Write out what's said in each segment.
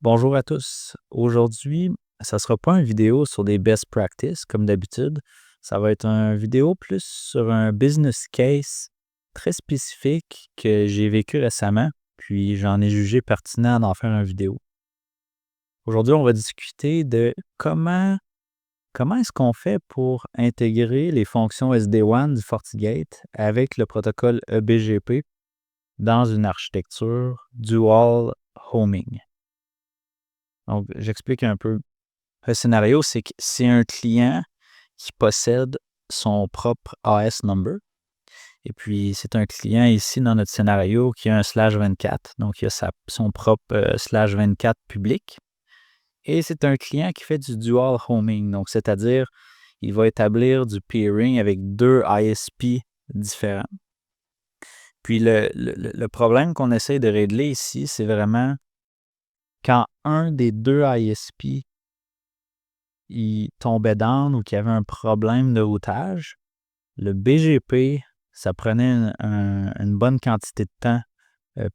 Bonjour à tous. Aujourd'hui, ça sera pas une vidéo sur des best practices comme d'habitude. Ça va être une vidéo plus sur un business case très spécifique que j'ai vécu récemment, puis j'en ai jugé pertinent d'en faire une vidéo. Aujourd'hui, on va discuter de comment est-ce qu'on fait pour intégrer les fonctions SD-WAN du FortiGate avec le protocole eBGP dans une architecture dual homing. Donc, j'explique un peu. Le scénario, c'est que c'est un client qui possède son propre AS number. Et puis, c'est un client ici dans notre scénario qui a un /24. Donc, il a son propre /24 public. Et c'est un client qui fait du dual homing. Donc, c'est-à-dire, il va établir du peering avec deux ISP différents. Puis, le problème qu'on essaie de régler ici, c'est vraiment quand un des deux ISP il tombait down ou qu'il y avait un problème de routage, le BGP, ça prenait une bonne quantité de temps,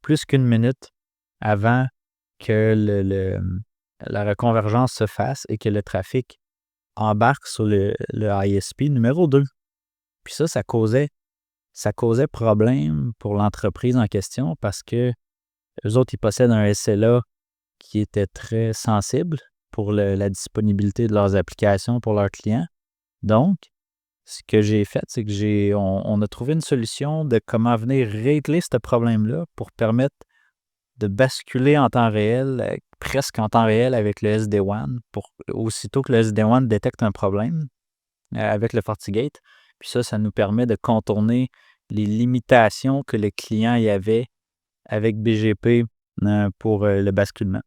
plus qu'une minute avant que la reconvergence se fasse et que le trafic embarque sur le ISP numéro 2. Puis ça causait problème pour l'entreprise en question parce que eux autres, ils possèdent un SLA qui était très sensible pour la disponibilité de leurs applications pour leurs clients. Donc, ce que j'ai fait, c'est que on a trouvé une solution de comment venir régler ce problème-là pour permettre de basculer en temps réel, presque en temps réel avec le SD-WAN, pour aussitôt que le SD-WAN détecte un problème avec le FortiGate. Puis ça nous permet de contourner les limitations que le client y avait avec BGP pour le basculement.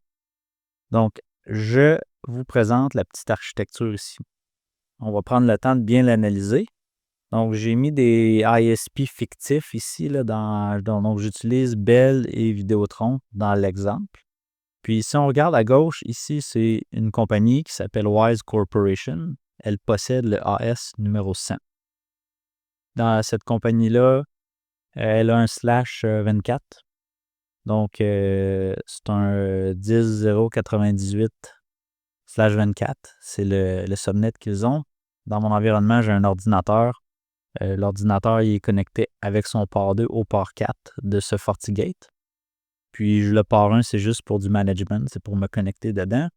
Donc, je vous présente la petite architecture ici. On va prendre le temps de bien l'analyser. Donc, j'ai mis des ISP fictifs ici, là, donc j'utilise Bell et Vidéotron dans l'exemple. Puis, si on regarde à gauche, ici, c'est une compagnie qui s'appelle Wise Corporation. Elle possède le AS numéro 100. Dans cette compagnie-là, elle a un /24. Donc, c'est un 10.0.98/24. C'est le subnet qu'ils ont. Dans mon environnement, j'ai un ordinateur. L'ordinateur il est connecté avec son port 2 au port 4 de ce FortiGate. Puis le port 1, c'est juste pour du management, c'est pour me connecter dedans.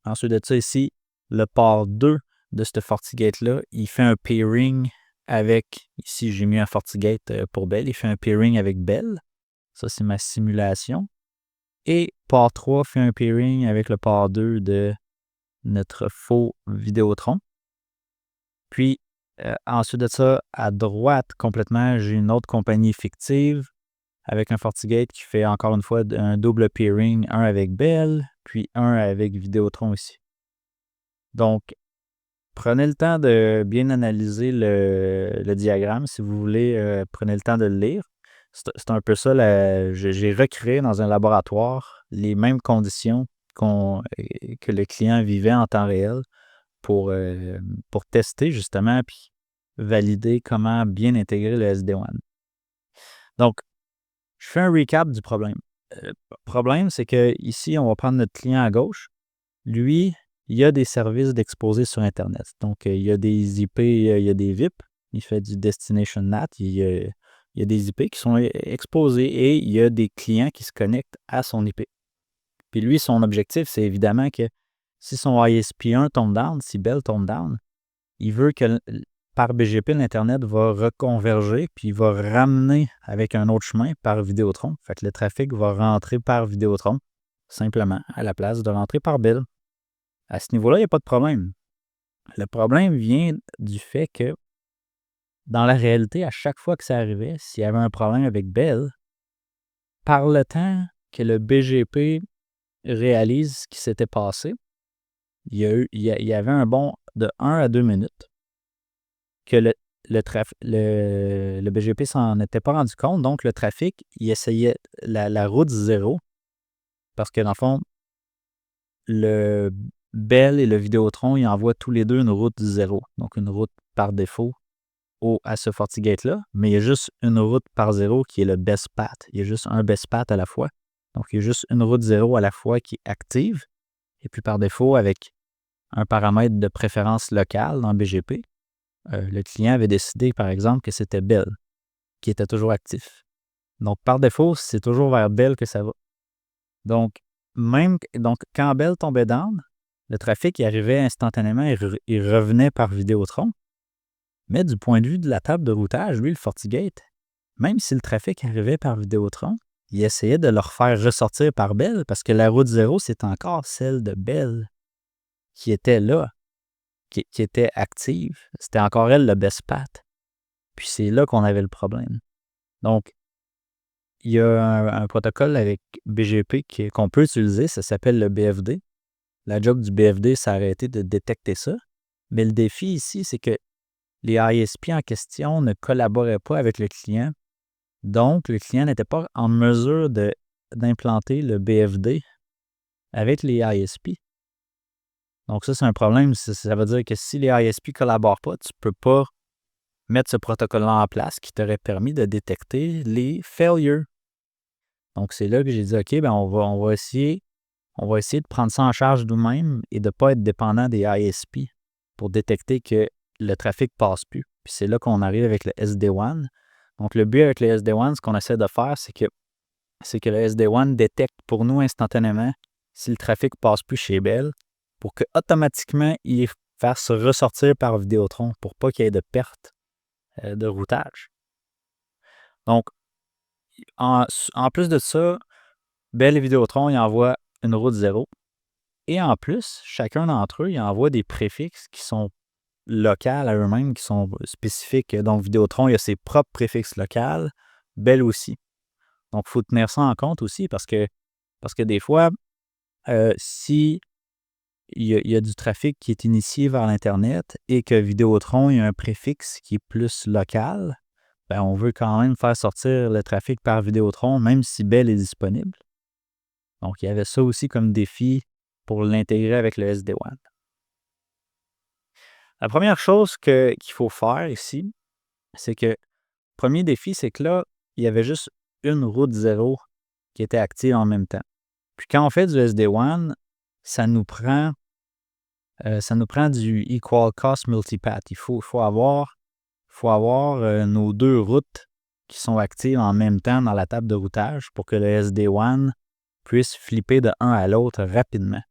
Ensuite de ça, ici, le port 2 de ce FortiGate-là, il fait un peering avec, ici j'ai mis un FortiGate pour Bell, il fait un peering avec Bell. Ça, c'est ma simulation. Et port 3 fait un peering avec le port 2 de notre faux Vidéotron. Puis, ensuite de ça, à droite complètement, j'ai une autre compagnie fictive avec un FortiGate qui fait encore une fois un double peering, un avec Bell, puis un avec Vidéotron ici. Donc, prenez le temps de bien analyser le diagramme. Si vous voulez, prenez le temps de le lire. C'est un peu ça, j'ai recréé dans un laboratoire les mêmes conditions que le client vivait en temps réel pour tester justement puis valider comment bien intégrer le SD-WAN. Donc, je fais un recap du problème. Le problème, c'est que ici, on va prendre notre client à gauche. Lui, il y a des services d'exposés sur Internet. Donc, il y a des IP, il y a des VIP. Il fait du Destination NAT. Il y a des IP qui sont exposés et il y a des clients qui se connectent à son IP. Puis lui, son objectif, c'est évidemment que si son ISP1 tombe down, si Bell tombe down, il veut que par BGP, l'Internet va reconverger puis il va ramener avec un autre chemin par Vidéotron. Fait que le trafic va rentrer par Vidéotron, simplement, à la place de rentrer par Bell. À ce niveau-là, il n'y a pas de problème. Le problème vient du fait que, dans la réalité, à chaque fois que ça arrivait, s'il y avait un problème avec Bell, par le temps que le BGP réalise ce qui s'était passé, il y avait un bond de 1 à 2 minutes que le BGP s'en était pas rendu compte. Donc, le trafic, il essayait la route 0 parce que, dans le fond, le Bell et le Vidéotron, ils envoient tous les deux une route 0, donc une route par défaut à ce FortiGate-là, mais il y a juste une route par 0 qui est le best path. Il y a juste un best path à la fois. Donc, il y a juste une route 0 à la fois qui est active. Et puis, par défaut, avec un paramètre de préférence locale dans BGP, le client avait décidé, par exemple, que c'était Bell qui était toujours actif. Donc, par défaut, c'est toujours vers Bell que ça va. Donc, quand Bell tombait down, le trafic il arrivait instantanément et il revenait par Vidéotron. Mais du point de vue de la table de routage, lui, le FortiGate, même si le trafic arrivait par Vidéotron, il essayait de le refaire ressortir par Bell parce que la route 0, c'est encore celle de Bell qui était là, qui était active. C'était encore elle le best path. Puis c'est là qu'on avait le problème. Donc, il y a un protocole avec BGP qu'on peut utiliser, ça s'appelle le BFD. La job du BFD, c'est arrêter de détecter ça. Mais le défi ici, c'est que les ISP en question ne collaboraient pas avec le client. Donc, le client n'était pas en mesure d'implanter le BFD avec les ISP. Donc, ça, c'est un problème. Ça veut dire que si les ISP ne collaborent pas, tu ne peux pas mettre ce protocole-là en place qui t'aurait permis de détecter les failures. Donc, c'est là que j'ai dit, OK, ben on va essayer de prendre ça en charge nous-mêmes et de ne pas être dépendant des ISP pour détecter que le trafic ne passe plus. Puis c'est là qu'on arrive avec le SD-WAN. Donc, le but avec le SD-WAN, ce qu'on essaie de faire, c'est que le SD-WAN détecte pour nous instantanément si le trafic ne passe plus chez Bell pour qu'automatiquement, il fasse ressortir par Vidéotron pour pas qu'il y ait de perte de routage. Donc, en plus de ça, Bell et Vidéotron, ils envoient une route 0. Et en plus, chacun d'entre eux, ils envoient des préfixes qui sont locales à eux-mêmes, qui sont spécifiques. Donc, Vidéotron, il a ses propres préfixes locales. Bell aussi. Donc, il faut tenir ça en compte aussi parce que des fois, si il y a du trafic qui est initié vers l'Internet et que Vidéotron, il y a un préfixe qui est plus local, ben, on veut quand même faire sortir le trafic par Vidéotron, même si Bell est disponible. Donc, il y avait ça aussi comme défi pour l'intégrer avec le SD-WAN. La première chose qu'il faut faire ici, c'est que le premier défi, c'est que là, il y avait juste une route 0 qui était active en même temps. Puis quand on fait du SD-WAN, ça nous prend du Equal Cost Multipath. Il faut avoir nos deux routes qui sont actives en même temps dans la table de routage pour que le SD-WAN puisse flipper de un à l'autre rapidement.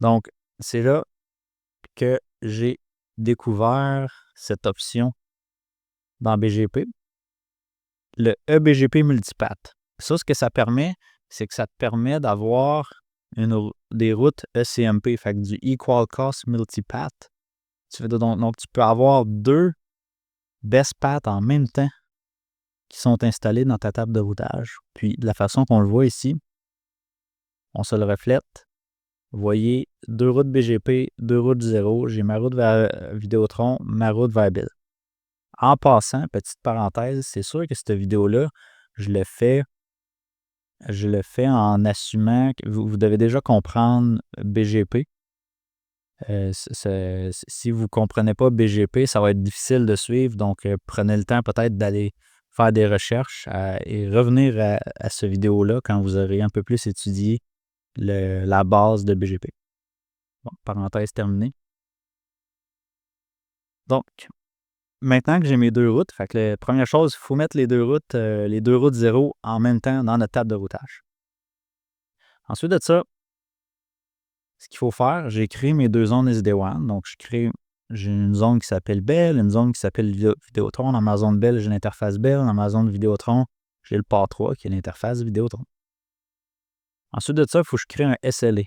Donc, c'est là que j'ai découvert cette option dans BGP, le eBGP Multipath. Ça, ce que ça permet, c'est que ça te permet d'avoir des routes ECMP, fait que du Equal Cost Multipath. Donc, tu peux avoir deux best paths en même temps qui sont installés dans ta table de routage. Puis, de la façon qu'on le voit ici, on se le reflète. Vous voyez, deux routes BGP, deux routes 0. J'ai ma route vers Vidéotron, ma route vers Bell. En passant, petite parenthèse, c'est sûr que cette vidéo-là, je le fais en assumant que vous devez déjà comprendre BGP. Si vous ne comprenez pas BGP, ça va être difficile de suivre. Donc, prenez le temps peut-être d'aller faire des recherches et revenir à cette vidéo-là quand vous aurez un peu plus étudié la base de BGP. Bon, parenthèse terminée. Donc, maintenant que j'ai mes deux routes, fait que la première chose, il faut mettre les deux routes 0 en même temps dans notre table de routage. Ensuite de ça, ce qu'il faut faire, j'ai créé mes deux zones SD-WAN. Donc, j'ai une zone qui s'appelle Bell, une zone qui s'appelle Vidéotron. Dans ma zone Bell, j'ai l'interface Bell. Dans ma zone Vidéotron, j'ai le port 3 qui est l'interface Vidéotron. Ensuite de ça, il faut que je crée un SLA.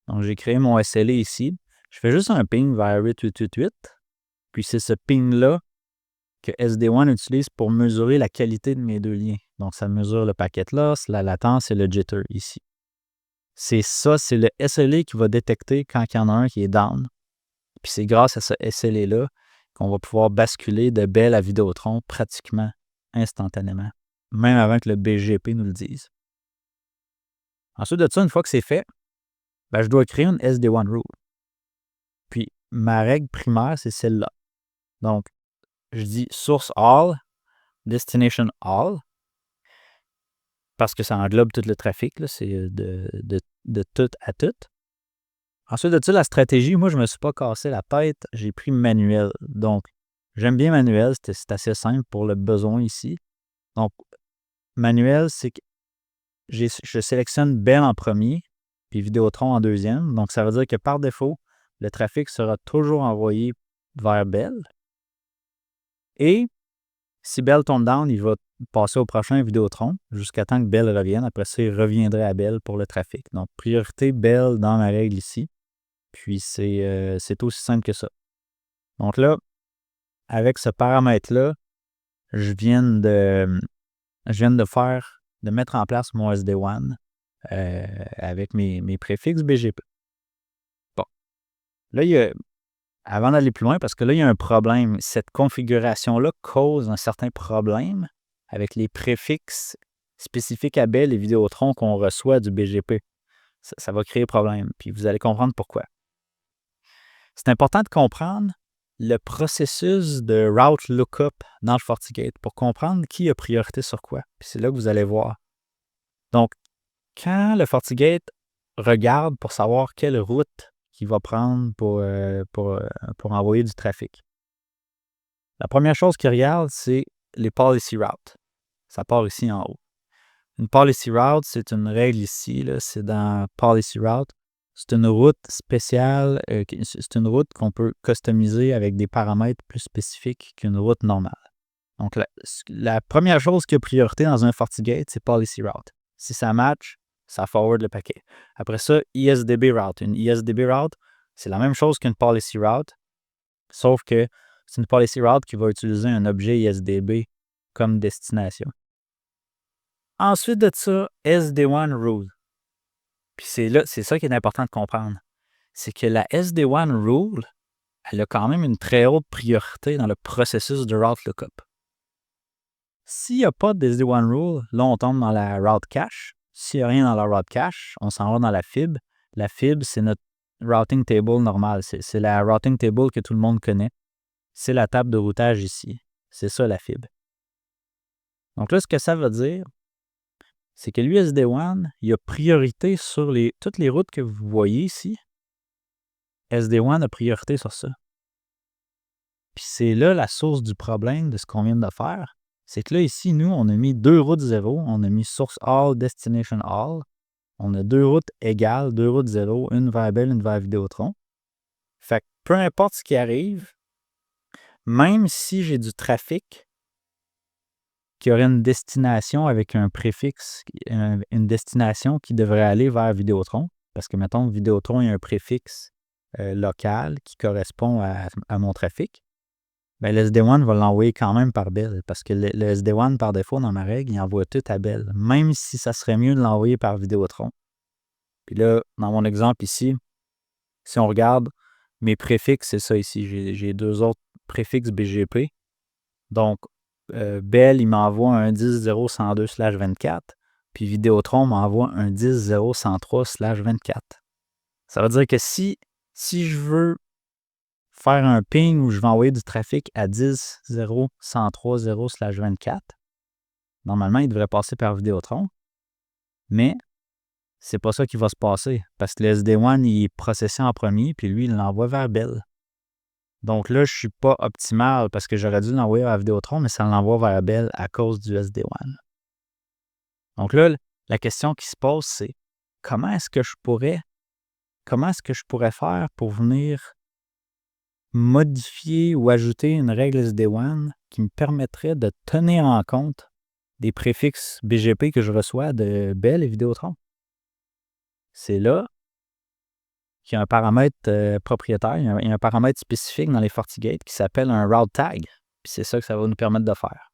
Donc, j'ai créé mon SLA ici. Je fais juste un ping vers 8888. Puis, c'est ce ping-là que SD-WAN utilise pour mesurer la qualité de mes deux liens. Donc, ça mesure le packet loss, la latence et le jitter ici. C'est le SLA qui va détecter quand il y en a un qui est down. Puis c'est grâce à ce SLA-là qu'on va pouvoir basculer de Bell à Vidéotron pratiquement instantanément, même avant que le BGP nous le dise. Ensuite de ça, une fois que c'est fait, ben, je dois créer une SD-WAN rule. Puis ma règle primaire, c'est celle-là. Donc, je dis source all, destination all. parce que ça englobe tout le trafic, là, c'est de tout à tout. Ensuite de ça, la stratégie, moi, je ne me suis pas cassé la tête, j'ai pris manuel. Donc, j'aime bien manuel, c'est assez simple pour le besoin ici. Donc, manuel, c'est que je sélectionne Bell en premier, puis Vidéotron en deuxième. Donc, ça veut dire que par défaut, le trafic sera toujours envoyé vers Bell. Et si Bell tombe down, il va passer au prochain Vidéotron jusqu'à temps que Bell revienne. Après ça, il reviendrait à Bell pour le trafic. Donc, priorité Bell dans ma règle ici. Puis, c'est aussi simple que ça. Donc là, avec ce paramètre-là, je viens de mettre en place mon SD-WAN avec mes préfixes BGP. Bon. Là, avant d'aller plus loin, parce que là, il y a un problème. Cette configuration-là cause un certain problème avec les préfixes spécifiques à Bell et Vidéotron qu'on reçoit du BGP. Ça va créer problème, puis vous allez comprendre pourquoi. C'est important de comprendre le processus de route lookup dans le FortiGate pour comprendre qui a priorité sur quoi. Puis c'est là que vous allez voir. Donc, quand le FortiGate regarde pour savoir quelle route qu'il va prendre pour envoyer du trafic, la première chose qu'il regarde, c'est les policy routes. Ça part ici en haut. Une policy route, c'est une règle ici, là, c'est dans policy route. C'est une route spéciale, c'est une route qu'on peut customiser avec des paramètres plus spécifiques qu'une route normale. Donc, la première chose qui a priorité dans un FortiGate, c'est policy route. Si ça match, ça forward le paquet. Après ça, ISDB route. Une ISDB route, c'est la même chose qu'une policy route, sauf que c'est une policy route qui va utiliser un objet ISDB comme destination. Ensuite de ça, SD-WAN rule. Puis c'est ça qui est important de comprendre. C'est que la SD-WAN rule, elle a quand même une très haute priorité dans le processus de route lookup. S'il n'y a pas de SD-WAN rule, là, on tombe dans la route cache. S'il n'y a rien dans la route cache, on s'en va dans la FIB. La FIB, c'est notre routing table normale. C'est la routing table que tout le monde connaît. C'est la table de routage ici. C'est ça, la FIB. Donc là, ce que ça veut dire, c'est que l'USD-WAN, il a priorité sur toutes les routes que vous voyez ici. SD-WAN a priorité sur ça. Puis c'est là la source du problème de ce qu'on vient de faire. C'est que là, ici, nous, on a mis 2 routes 0. On a mis source all, destination all. On a 2 routes égales, 2 routes 0, une vers Bell, une vers Vidéotron. Fait que peu importe ce qui arrive, même si j'ai du trafic qui aurait une destination avec un préfixe, une destination qui devrait aller vers Vidéotron, parce que, mettons, Vidéotron, il y a un préfixe local qui correspond à mon trafic, bien, le SD-WAN va l'envoyer quand même par Bell, parce que le SD-WAN, par défaut, dans ma règle, il envoie tout à Bell, même si ça serait mieux de l'envoyer par Vidéotron. Puis là, dans mon exemple ici, si on regarde, mes préfixes, c'est ça ici. J'ai 2 autres préfixes BGP. Donc, Bell, il m'envoie un 10.0.102/24, puis Vidéotron m'envoie un 10.0.103/24. Ça veut dire que si je veux faire un ping où je vais envoyer du trafic à 10.0.103.0/24, normalement, il devrait passer par Vidéotron, mais c'est pas ça qui va se passer, parce que le SD-WAN, il est processé en premier, puis lui, il l'envoie vers Bell. Donc là, je ne suis pas optimal parce que j'aurais dû l'envoyer à Vidéotron, mais ça l'envoie vers Bell à cause du SD-WAN. Donc là, la question qui se pose, c'est comment est-ce que je pourrais faire pour venir modifier ou ajouter une règle SD-WAN qui me permettrait de tenir en compte des préfixes BGP que je reçois de Bell et Vidéotron? C'est là qu'il y a un paramètre propriétaire, il y a un paramètre spécifique dans les FortiGate qui s'appelle un route tag. Puis c'est ça que ça va nous permettre de faire.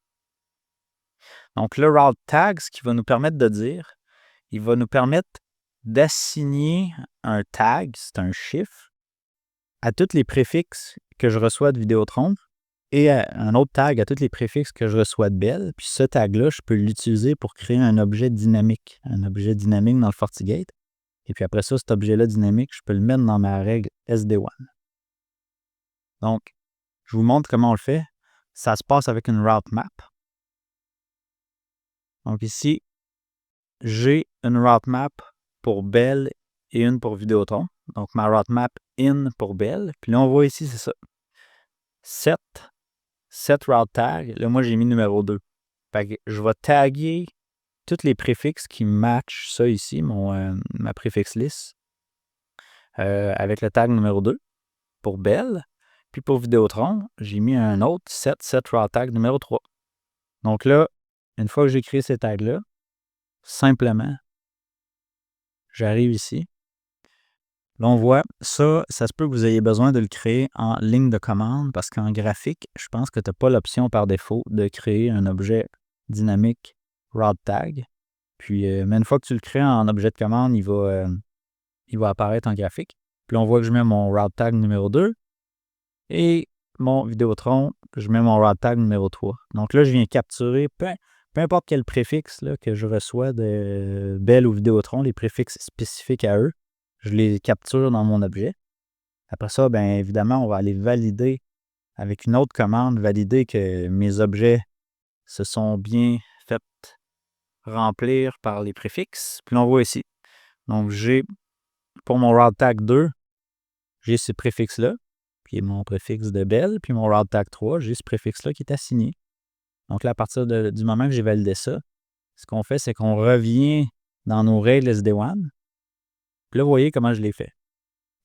Donc le route tag, ce qu'il va nous permettre de dire, il va nous permettre d'assigner un tag, c'est un chiffre, à tous les préfixes que je reçois de Vidéotron et un autre tag à tous les préfixes que je reçois de Bell. Puis ce tag-là, je peux l'utiliser pour créer un objet dynamique dans le FortiGate. Et puis après ça, cet objet-là dynamique, je peux le mettre dans ma règle SD-WAN. Donc, je vous montre comment on le fait. Ça se passe avec une route map. Donc ici, j'ai une roadmap pour Bell et une pour Vidéotron. Donc, ma roadmap in pour Bell. Puis là, on voit ici, c'est ça. 7 route tags. Là, moi, j'ai mis numéro 2. Fait que je vais taguer tous les préfixes qui matchent ça ici, ma préfixe list, avec le tag numéro 2 pour Bell. Puis pour Vidéotron, j'ai mis un autre 7 route tag numéro 3. Donc là, une fois que j'ai créé ces tags-là, simplement, j'arrive ici. Là, on voit, ça se peut que vous ayez besoin de le créer en ligne de commande parce qu'en graphique, je pense que tu n'as pas l'option par défaut de créer un objet dynamique route tag. Puis, mais une fois que tu le crées en objet de commande, il va apparaître en graphique. Puis on voit que je mets mon route tag numéro 2 et mon Vidéotron, je mets mon route tag numéro 3. Donc là, je viens capturer peu importe quel préfixe là, que je reçois de Bell ou Vidéotron, les préfixes spécifiques à eux, je les capture dans mon objet. Après ça, bien évidemment, on va aller valider avec une autre commande, valider que mes objets se sont bien fait remplir par les préfixes. Puis on voit ici. Donc, pour mon route tag 2, j'ai ce préfixe-là, puis mon préfixe de Bell, puis mon route tag 3, j'ai ce préfixe-là qui est assigné. Donc là, à partir du moment que j'ai validé ça, ce qu'on fait, c'est qu'on revient dans nos règles SD-WAN. Puis là, vous voyez comment je l'ai fait.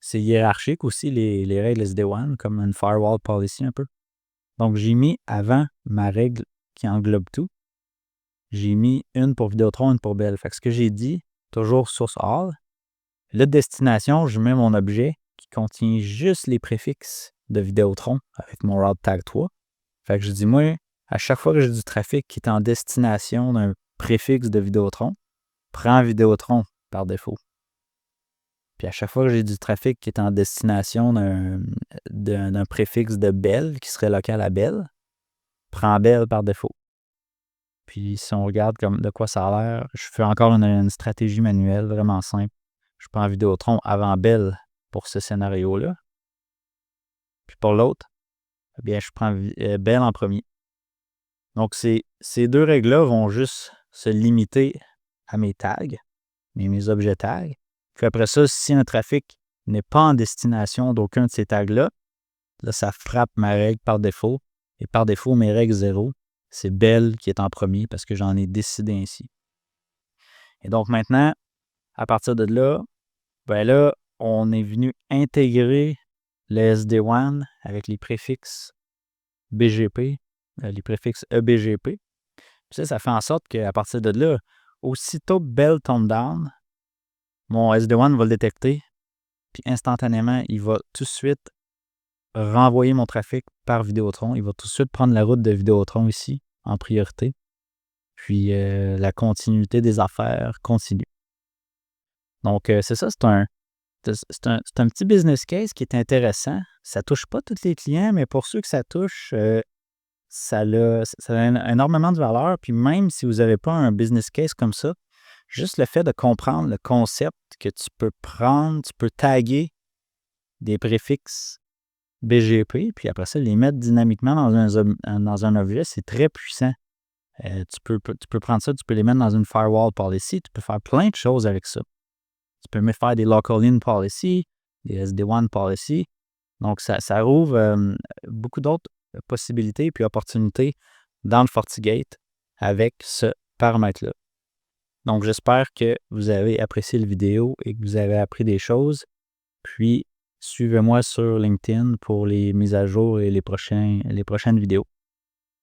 C'est hiérarchique aussi, les règles SD-WAN, comme une firewall policy un peu. Donc, j'ai mis avant ma règle qui englobe tout, j'ai mis une pour Vidéotron, une pour Bell. Fait que ce que j'ai dit, toujours source all. Là, destination, je mets mon objet qui contient juste les préfixes de Vidéotron avec mon route tag 3. Fait que je dis, moi, à chaque fois que j'ai du trafic qui est en destination d'un préfixe de Vidéotron, prends Vidéotron par défaut. Puis à chaque fois que j'ai du trafic qui est en destination d'un préfixe de Bell, qui serait local à Bell, prends Bell par défaut. Puis si on regarde comme de quoi ça a l'air, je fais encore une stratégie manuelle vraiment simple. Je prends Vidéotron avant Bell pour ce scénario-là. Puis pour l'autre, eh bien, je prends Bell en premier. Donc ces deux règles-là vont juste se limiter à mes tags, mes objets tags. Puis après ça, si un trafic n'est pas en destination d'aucun de ces tags-là, là, ça frappe ma règle par défaut. Et par défaut, mes règles 0, c'est Bell qui est en premier parce que j'en ai décidé ainsi. Et donc maintenant, à partir de là, ben là, on est venu intégrer le SD-WAN avec les préfixes BGP, les préfixes EBGP. Puis ça fait en sorte qu'à partir de là, aussitôt Bell tombe down, mon SD-WAN va le détecter, puis instantanément, il va tout de suite renvoyer mon trafic par Vidéotron. Il va tout de suite prendre la route de Vidéotron ici, en priorité. Puis la continuité des affaires continue. Donc, c'est ça, c'est un petit business case qui est intéressant. Ça ne touche pas tous les clients, mais pour ceux que ça touche, ça a énormément de valeur. Puis même si vous n'avez pas un business case comme ça, juste le fait de comprendre le concept que tu peux prendre, tu peux taguer des préfixes BGP, puis après ça, les mettre dynamiquement dans un objet, c'est très puissant. Tu peux prendre ça, tu peux les mettre dans une firewall policy, tu peux faire plein de choses avec ça. Tu peux même faire des local in policy, des SD-WAN policy. Donc, ça ouvre beaucoup d'autres possibilités et opportunités dans le FortiGate avec ce paramètre-là. Donc, j'espère que vous avez apprécié la vidéo et que vous avez appris des choses. Puis, suivez-moi sur LinkedIn pour les mises à jour et les prochaines vidéos.